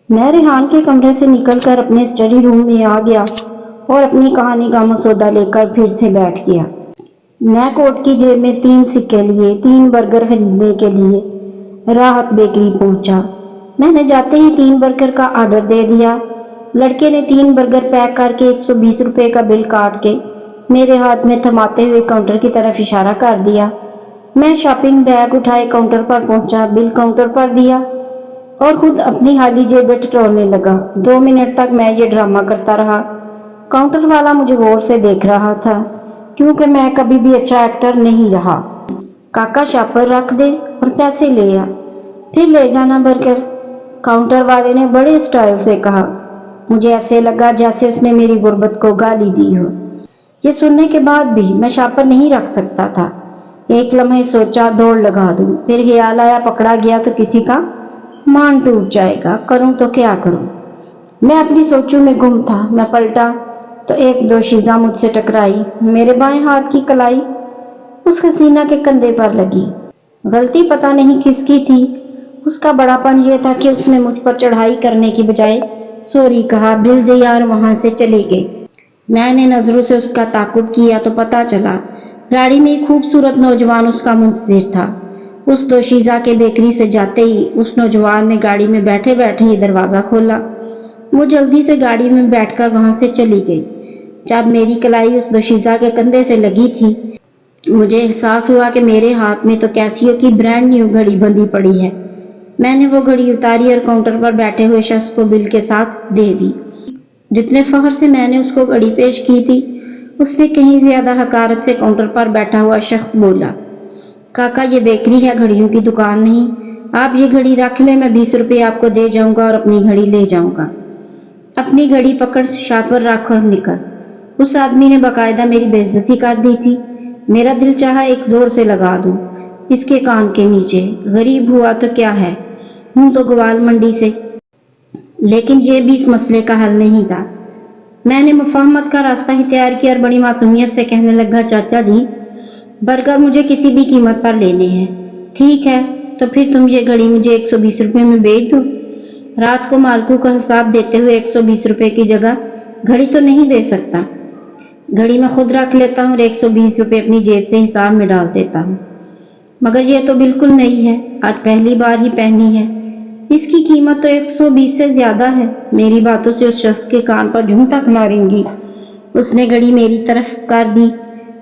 میں ریحان کے کمرے سے نکل کر اپنے اسٹڈی روم میں آ گیا اور اپنی کہانی کا مسودہ لے کر پھر سے بیٹھ گیا۔ میں کوٹ کی جیب میں 3 سکے لیے 3 برگر خریدنے کے لیے راحت بیکری پہنچا۔ میں نے جاتے ہی 3 برگر کا آرڈر دے دیا۔ لڑکے نے 3 برگر پیک کر کے 120 روپے کا بل کاٹ کے میرے ہاتھ میں تھماتے ہوئے کاؤنٹر کی طرف اشارہ کر دیا۔ میں شاپنگ بیگ اٹھائے کاؤنٹر پر پہنچا، بل کاؤنٹر پر دیا اور خود اپنی خالی جیبیں ٹٹولنے لگا۔ 2 منٹ تک میں یہ ڈرامہ کرتا رہا۔ کاؤنٹر والا مجھے غور سے دیکھ رہا تھا کیونکہ میں کبھی بھی اچھا ایکٹر نہیں رہا۔ کاکا شاپر رکھ دے اور پیسے لے آ، پھر لے جانا برگر، کاؤنٹر والے نے بڑے اسٹائل سے کہا۔ مجھے ایسے لگا جیسے اس نے میری غربت کو گالی دی ہو۔ یہ سننے کے بعد بھی میں شاپر نہیں رکھ سکتا تھا۔ ایک لمحے سوچا دوڑ لگا دوں، پھر خیال آیا پکڑا گیا تو کسی کا مان ٹوٹ جائے گا، کروں تو کیا کروں۔ میں اپنی سوچوں میں گم تھا۔ میں پلٹا تو ایک دوشیزہ مجھ سے ٹکرائی۔ میرے بائیں ہاتھ کی کلائی اس حسینہ کے کندھے پر لگی۔ غلطی پتہ نہیں کس کی تھی۔ اس کا بڑا پن یہ تھا کہ اس نے مجھ پر چڑھائی کرنے کی بجائے سوری کہا، بل دے یار، وہاں سے چلے گئے۔ میں نے نظروں سے اس کا تعاقب کیا تو پتہ چلا گاڑی میں ایک خوبصورت نوجوان اس کا منتظر تھا۔ اس دوشیزہ کے بیکری سے جاتے ہی اس نوجوان نے گاڑی میں بیٹھے بیٹھے ہی دروازہ کھولا۔ وہ جلدی سے گاڑی میں بیٹھ کر وہاں سے چلی گئی۔ جب میری کلائی اس دوشیزہ کے کندھے سے لگی تھی، مجھے احساس ہوا کہ میرے ہاتھ میں تو کیسیو کی برانڈ نیو گھڑی بندھی پڑی ہے۔ میں نے وہ گھڑی اتاری اور کاؤنٹر پر بیٹھے ہوئے شخص کو بل کے ساتھ دے دی۔ جتنے فخر سے میں نے اس کو گھڑی پیش کی تھی، اس نے کہیں زیادہ حقارت سے کاؤنٹر پر بیٹھا ہوا شخص بولا، کاکا یہ بیکری ہے، گھڑیوں کی دکان نہیں۔ آپ یہ گھڑی رکھ لیں، میں 20 روپے آپ کو دے جاؤں گا اور اپنی گھڑی لے جاؤں گا۔ اپنی گھڑی پکڑ شاپر رکھ اور نکل۔ اس آدمی نے باقاعدہ میری بے عزتی کر دی تھی۔ میرا دل چاہا ایک زور سے لگا دوں اس کے کان کے نیچے، غریب ہوا تو کیا ہے، ہوں تو گوال منڈی سے، لیکن یہ بھی اس مسئلے کا حل نہیں تھا۔ میں نے مفاہمت کا راستہ اختیار کیا اور بڑی معصومیت سے کہنے لگا، چاچا جی برگر مجھے کسی بھی قیمت پر لینے ہیں۔ ٹھیک ہے تو پھر تم یہ گھڑی مجھے 120 روپے میں بیچ دو۔ رات کو مالکوں کا حساب دیتے ہوئے 120 روپے کی جگہ گھڑی تو نہیں دے سکتا۔ گھڑی میں خود رکھ لیتا ہوں اور 120 روپے اپنی جیب سے حساب میں ڈال دیتا ہوں۔ مگر یہ تو بالکل نہیں ہے، آج پہلی بار ہی پہنی ہے، اس کی قیمت تو 120 سے زیادہ ہے۔ میری باتوں سے اس شخص کے کان پر جوں تک ماریں گی۔ اس نے گھڑی میری طرف کر دی۔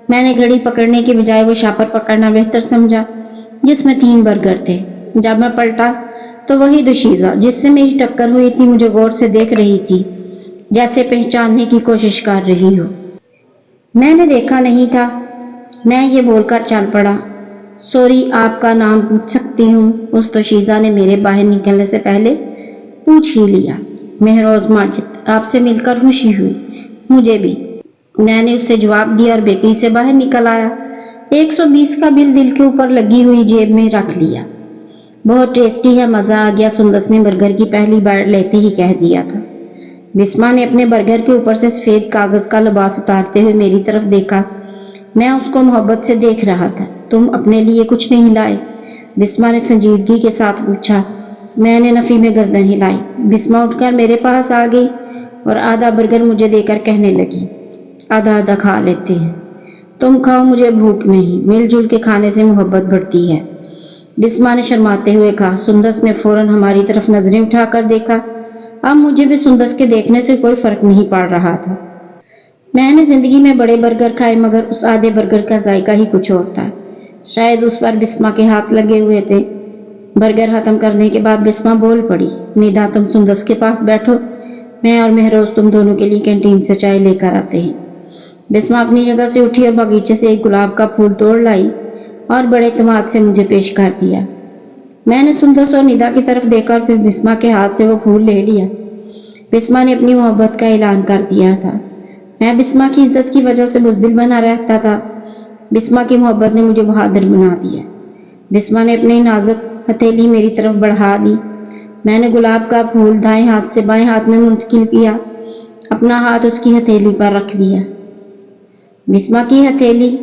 میں نے گھڑی پکڑنے کے بجائے وہ شاپر پکڑنا بہتر سمجھا جس میں 3 برگر تھے۔ جب میں پلٹا تو وہی دوشیزہ جس سے میری ٹکر ہوئی تھی مجھے غور سے دیکھ رہی تھی، جیسے پہچاننے کی کوشش کر رہی ہو۔ میں نے دیکھا نہیں تھا۔ میں یہ بول کر چل پڑا، سوری آپ کا نام پوچھ سکتی ہوں؟ اس دوشیزہ نے میرے باہر نکلنے سے پہلے پوچھ ہی لیا۔ مہروز ماجد، آپ سے مل کر خوشی ہوئی، مجھے بھی، میں نے اسے جواب دیا اور بیکری سے باہر نکل آیا۔ 120 کا بل دل کے اوپر لگی ہوئی جیب میں رکھ لیا۔ بہت ٹیسٹی ہے، مزہ آ گیا، سندس نے برگر کی پہلی بائٹ لیتے ہی کہہ دیا تھا۔ بسما نے اپنے برگر کے اوپر سے سفید کاغذ کا لباس اتارتے ہوئے میری طرف دیکھا۔ میں اس کو محبت سے دیکھ رہا تھا۔ تم اپنے لیے کچھ نہیں لائے؟ بسما نے سنجیدگی کے ساتھ پوچھا۔ میں نے نفی میں گردن ہلائی۔ بسما اٹھ کر میرے پاس آ گئی اور آدھا برگر مجھے دے کر کہنے لگی، آدھا آدھا کھا لیتے ہیں، تم کھاؤ، مجھے بھوک نہیں، مل جل کے کھانے سے محبت بڑھتی ہے۔ بسما نے شرماتے ہوئے کہا۔ سندس نے فوراً ہماری طرف نظریں اٹھا کر دیکھا۔ اب مجھے بھی سندس کے دیکھنے سے کوئی فرق نہیں پڑ رہا تھا۔ میں نے زندگی میں بڑے برگر کھائے مگر اس آدھے برگر کا ذائقہ ہی کچھ اور تھا۔ شاید اس پر بسما کے ہاتھ لگے ہوئے تھے۔ برگر ختم کرنے کے بعد بسما بول پڑی، ندا تم سندس کے پاس بیٹھو، میں اور مہروز تم دونوں کے لیے کینٹین سے چائے لے کر آتے ہیں۔ بسما اپنی جگہ سے اٹھی اور باغیچے سے ایک گلاب کا پھول توڑ لائی اور بڑے اعتماد سے مجھے پیش کر دیا۔ میں نے سندس اور ندا کی طرف دیکھا اور پھر بسما کے ہاتھ سے وہ پھول لے لیا۔ بسما نے اپنی محبت کا اعلان کر دیا تھا۔ میں بسما کی عزت کی وجہ سے بزدل بنا رہتا تھا۔ بسما کی محبت نے مجھے بہادر بنا دیا۔ بسما نے اپنی نازک ہتھیلی میری طرف بڑھا دی۔ میں نے گلاب کا پھول دائیں ہاتھ سے بائیں ہاتھ میں منتقل کیا، اپنا ہاتھ اس کی ہتھیلی پر رکھ دیا۔ بسما کی ہتھیلی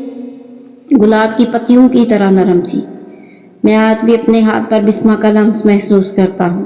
گلاب کی پتیوں کی طرح نرم تھی۔ میں آج بھی اپنے ہاتھ پر بسما کا لمس محسوس کرتا ہوں۔